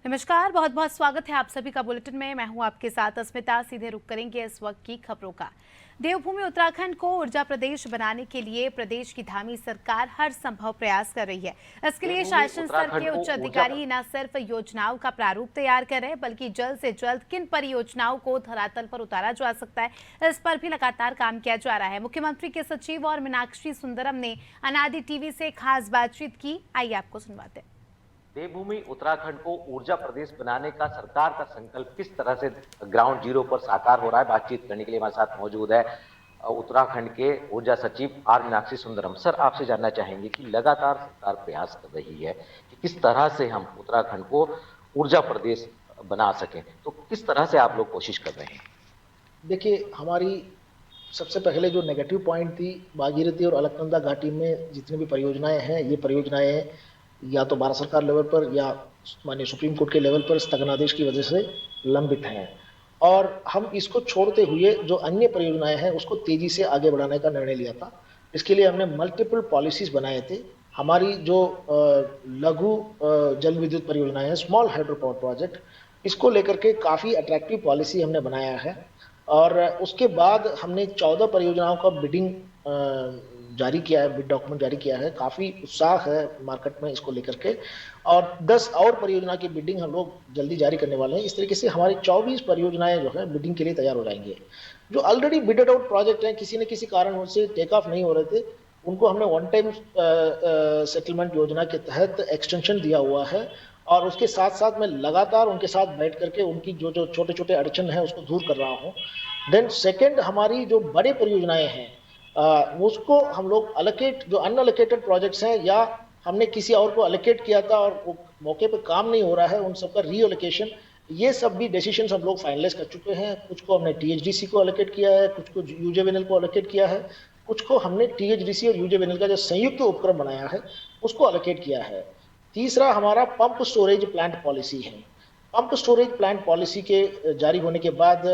नमस्कार, बहुत बहुत स्वागत है आप सभी का बुलेटिन में। मैं हूं आपके साथ अस्मिता। सीधे रुक करेंगे इस वक्त की खबरों का। देवभूमि उत्तराखंड को ऊर्जा प्रदेश बनाने के लिए प्रदेश की धामी सरकार हर संभव प्रयास कर रही है। इसके लिए शासन स्तर के उच्च अधिकारी न सिर्फ योजनाओं का प्रारूप तैयार कर रहे हैं, बल्कि जल्द से जल्द किन परियोजनाओं को धरातल पर उतारा जा सकता है, इस पर भी लगातार काम किया जा रहा है। मुख्यमंत्री के सचिव और मीनाक्षी सुंदरम ने अनादि टीवी से खास बातचीत की। आइए आपको सुनवाते हैं। देवभूमि उत्तराखंड को ऊर्जा प्रदेश बनाने का सरकार का संकल्प किस तरह से ग्राउंड जीरो पर साकार हो रहा है, बातचीत करने के लिए हमारे साथ मौजूद है उत्तराखंड के ऊर्जा सचिव आर मीनाक्षी सुंदरम। सर, आपसे जानना चाहेंगे कि लगातार सरकार प्रयास कर रही है कि किस तरह से हम उत्तराखंड को ऊर्जा प्रदेश बना सकें, तो किस तरह से आप लोग कोशिश कर रहे हैं? देखिए, हमारी सबसे पहले जो नेगेटिव पॉइंट थी, भागीरथी और अलकनंदा घाटी में जितनी भी परियोजनाएं हैं, ये परियोजनाएं या तो भारत सरकार लेवल पर या माननीय सुप्रीम कोर्ट के लेवल पर स्थगनादेश की वजह से लंबित हैं। और हम इसको छोड़ते हुए जो अन्य परियोजनाएं हैं उसको तेजी से आगे बढ़ाने का निर्णय लिया था। इसके लिए हमने मल्टीपल पॉलिसीज बनाए थे। हमारी जो लघु जल विद्युत परियोजनाएं हैं, स्मॉल हाइड्रो पावर प्रोजेक्ट, इसको लेकर के काफ़ी अट्रैक्टिव पॉलिसी हमने बनाया है। और उसके बाद हमने 14 परियोजनाओं का बिडिंग जारी किया है, बिड डॉक्यूमेंट जारी किया है। काफ़ी उत्साह है मार्केट में इसको लेकर के। और 10 और परियोजना की बिडिंग हम लोग जल्दी जारी करने वाले हैं। इस तरीके से हमारी 24 परियोजनाएं जो है बिडिंग के लिए तैयार हो जाएंगे। जो ऑलरेडी बिडेड आउट प्रोजेक्ट हैं, किसी न किसी कारण से टेक ऑफ नहीं हो रहे थे, उनको हमने वन टाइम सेटलमेंट योजना के तहत एक्सटेंशन दिया हुआ है। और उसके साथ साथ मैं लगातार उनके साथ बैठ करके उनकी जो जो छोटे छोटे अड़चन है उसको दूर कर रहा हूँ। देन सेकंड, हमारी जो बड़े परियोजनाएं हैं उसको हम लोग अलोकेट, जो अनअलोकेटेड प्रोजेक्ट्स हैं या हमने किसी और को अलोकेट किया था और वो मौके पे काम नहीं हो रहा है, उन सबका रीअलोकेशन, ये सब भी डिसीजंस हम लोग फाइनलाइज कर चुके हैं। कुछ को हमने टीएचडीसी को अलोकेट किया है, कुछ को यूजेवीएनएल को अलोकेट किया है, कुछ को हमने टीएचडीसी और यूजेवीएनएल का जो संयुक्त उपक्रम बनाया है उसको अलोकेट किया है। तीसरा हमारा पंप स्टोरेज प्लांट पॉलिसी है। पंप स्टोरेज प्लांट पॉलिसी के जारी होने के बाद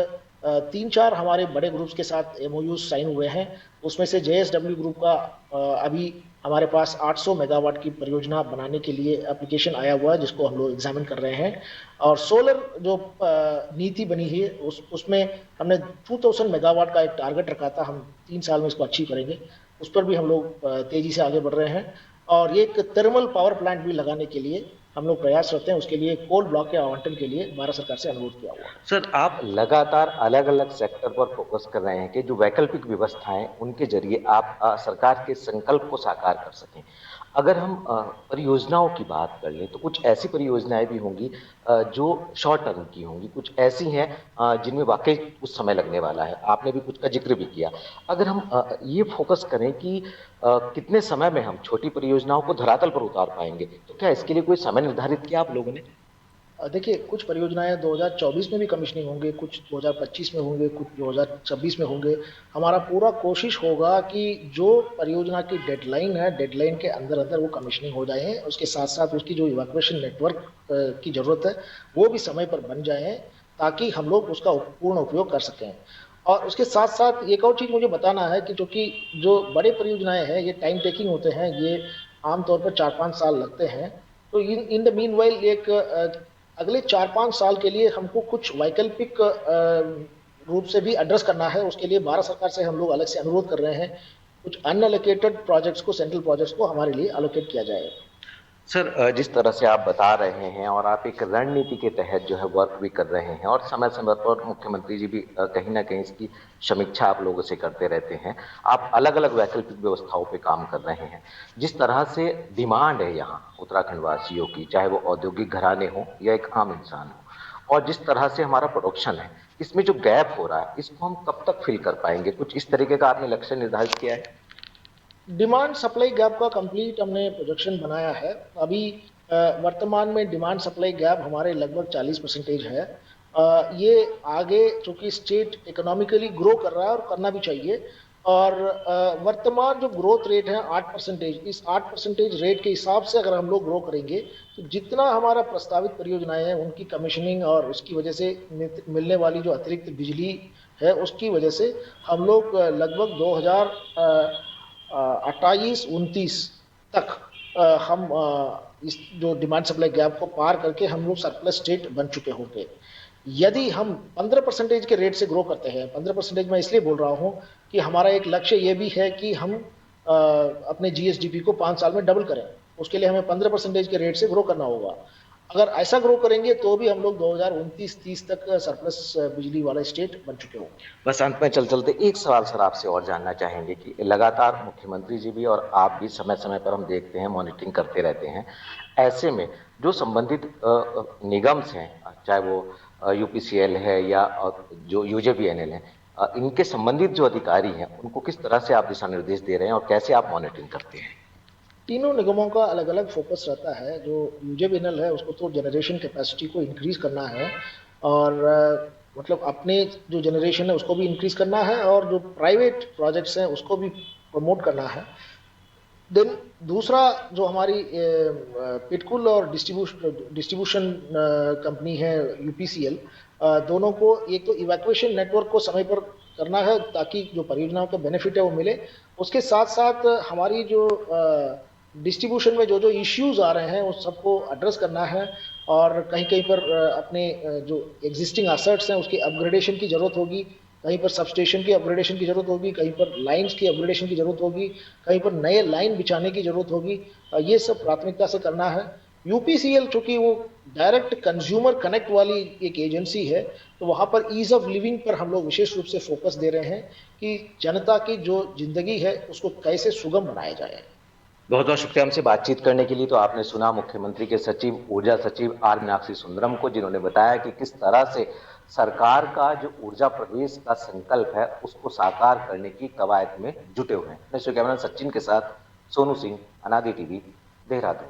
3-4 हमारे बड़े ग्रुप्स के साथ एमओयू साइन हुए हैं। उसमें से जेएसडब्ल्यू ग्रुप का अभी हमारे पास 800 मेगावाट की परियोजना बनाने के लिए एप्लीकेशन आया हुआ है, जिसको हम लोग एग्जामिन कर रहे हैं। और सोलर जो नीति बनी है उसमें हमने 2000 मेगावाट का एक टारगेट रखा था। हम 3 साल में इसको अचीव करेंगे। उस पर भी हम लोग तेजी से आगे बढ़ रहे हैं। और एक थर्मल पावर प्लांट भी लगाने के लिए हम लोग प्रयास करते हैं। उसके लिए कोल ब्लॉक के आवंटन के लिए भारत सरकार से अनुरोध किया हुआ है। सर, आप लगातार अलग अलग सेक्टर पर फोकस कर रहे हैं कि जो वैकल्पिक व्यवस्थाएं उनके जरिए आप सरकार के संकल्प को साकार कर सकें। अगर हम परियोजनाओं की बात कर लें तो कुछ ऐसी परियोजनाएं भी होंगी जो शॉर्ट टर्म की होंगी, कुछ ऐसी हैं जिनमें वाकई कुछ समय लगने वाला है। आपने भी कुछ का जिक्र भी किया। अगर हम ये फोकस करें कि कितने समय में हम छोटी परियोजनाओं को धरातल पर उतार पाएंगे, तो क्या इसके लिए कोई समय निर्धारित किया आप लोगों ने? देखिए, कुछ परियोजनाएं 2024 में भी कमीशनिंग होंगे, कुछ 2025 में होंगे, कुछ 2026 में होंगे। हमारा पूरा कोशिश होगा कि जो परियोजना की डेडलाइन है, डेडलाइन के अंदर अंदर वो कमीशनिंग हो जाए। उसके साथ साथ उसकी जो इवैक्यूएशन नेटवर्क की ज़रूरत है वो भी समय पर बन जाए, ताकि हम लोग उसका पूर्ण उपयोग कर सकें। और उसके साथ साथ एक और चीज़ मुझे बताना है कि चूँकि जो बड़े परियोजनाएं हैं ये टाइम टेकिंग होते हैं, ये आमतौर पर 4-5 साल लगते हैं। तो इन द मीन वाइल एक अगले 4-5 साल के लिए हमको कुछ वैकल्पिक रूप से भी एड्रेस करना है। उसके लिए भारत सरकार से हम लोग अलग से अनुरोध कर रहे हैं, कुछ अनअलोकेटेड प्रोजेक्ट्स को, सेंट्रल प्रोजेक्ट्स को हमारे लिए अलोकेट किया जाए। सर, जिस तरह से आप बता रहे हैं और आप एक रणनीति के तहत जो है वर्क भी कर रहे हैं और समय समय पर मुख्यमंत्री जी भी कहीं ना कहीं इसकी समीक्षा आप लोगों से करते रहते हैं। आप अलग अलग वैकल्पिक व्यवस्थाओं पे काम कर रहे हैं। जिस तरह से डिमांड है यहाँ उत्तराखंड वासियों की, चाहे वो औद्योगिक घराने हो या एक आम इंसान हो, और जिस तरह से हमारा प्रोडक्शन है, इसमें जो गैप हो रहा है इसको हम कब तक फिल कर पाएंगे? कुछ इस तरीके का आपने लक्ष्य निर्धारित किया है? डिमांड सप्लाई गैप का कंप्लीट हमने प्रोजेक्शन बनाया है। अभी वर्तमान में डिमांड सप्लाई गैप हमारे लगभग 40% है। ये आगे चूंकि स्टेट इकोनॉमिकली ग्रो कर रहा है और करना भी चाहिए। और वर्तमान जो ग्रोथ रेट है 8%, इस 8% रेट के हिसाब से अगर हम लोग ग्रो करेंगे तो जितना हमारा प्रस्तावित परियोजनाएं हैं उनकी कमीशनिंग और उसकी वजह से मिलने वाली जो अतिरिक्त बिजली है उसकी वजह से हम लोग लगभग 2028-29 तक हम इस जो डिमांड सप्लाई गैप को पार करके हम लोग सरप्लस स्टेट बन चुके होंगे। यदि हम 15% के रेट से ग्रो करते हैं, 15% मैं इसलिए बोल रहा हूं कि हमारा एक लक्ष्य ये भी है कि हम अपने जीएसडीपी को 5 साल में डबल करें। उसके लिए हमें 15% के रेट से ग्रो करना होगा। अगर ऐसा ग्रो करेंगे तो भी हम लोग 2029-30 तक सरप्लस बिजली वाला स्टेट बन चुके होंगे। बस अंत में चलते एक सवाल सर आपसे और जानना चाहेंगे कि लगातार मुख्यमंत्री जी भी और आप भी समय समय पर हम देखते हैं, मॉनिटरिंग करते रहते हैं। ऐसे में जो संबंधित निगम्स हैं, चाहे वो यूपीसीएल है या जो यूजेवीएनएल है, इनके संबंधित जो अधिकारी हैं उनको किस तरह से आप दिशा निर्देश दे रहे हैं और कैसे आप मॉनिटरिंग करते हैं? तीनों निगमों का अलग अलग फोकस रहता है। जो यूजेवीएनएल है उसको तो जनरेशन कैपेसिटी को इंक्रीज करना है और मतलब अपने जो जनरेशन है उसको भी इंक्रीज करना है और जो प्राइवेट प्रोजेक्ट्स हैं उसको भी प्रमोट करना है। देन दूसरा जो हमारी पिटकुल और डिस्ट्रीब्यूशन कंपनी है यूपीसीएल, दोनों को एक तो इवैक्यूएशन नेटवर्क को समय पर करना है ताकि जो परियोजनाओं का बेनिफिट है वो मिले। उसके साथ साथ हमारी जो डिस्ट्रीब्यूशन में जो जो इश्यूज आ रहे हैं उस सबको एड्रेस करना है और कहीं कहीं पर अपने जो एग्जिस्टिंग एसेट्स हैं उसकी अपग्रेडेशन की ज़रूरत होगी, कहीं पर सबस्टेशन की अपग्रेडेशन की ज़रूरत होगी, कहीं पर लाइंस की अपग्रेडेशन की ज़रूरत होगी, कहीं पर नए लाइन बिछाने की ज़रूरत होगी। ये सब प्राथमिकता से करना है। यूपीसीएल चूंकि वो डायरेक्ट कंज्यूमर कनेक्ट वाली एक एजेंसी है तो वहाँ पर ईज ऑफ लिविंग पर हम लोग विशेष रूप से फोकस दे रहे हैं कि जनता की जो जिंदगी है उसको कैसे सुगम बनाया जाए। बहुत बहुत शुक्रिया हमसे बातचीत करने के लिए। तो आपने सुना मुख्यमंत्री के सचिव, ऊर्जा सचिव आर मीनाक्षी सुंदरम को, जिन्होंने बताया कि किस तरह से सरकार का जो ऊर्जा प्रवेश का संकल्प है उसको साकार करने की कवायद में जुटे हुए हैं। मैं कैमरा सचिन के साथ सोनू सिंह, अनादि टीवी, देहरादून।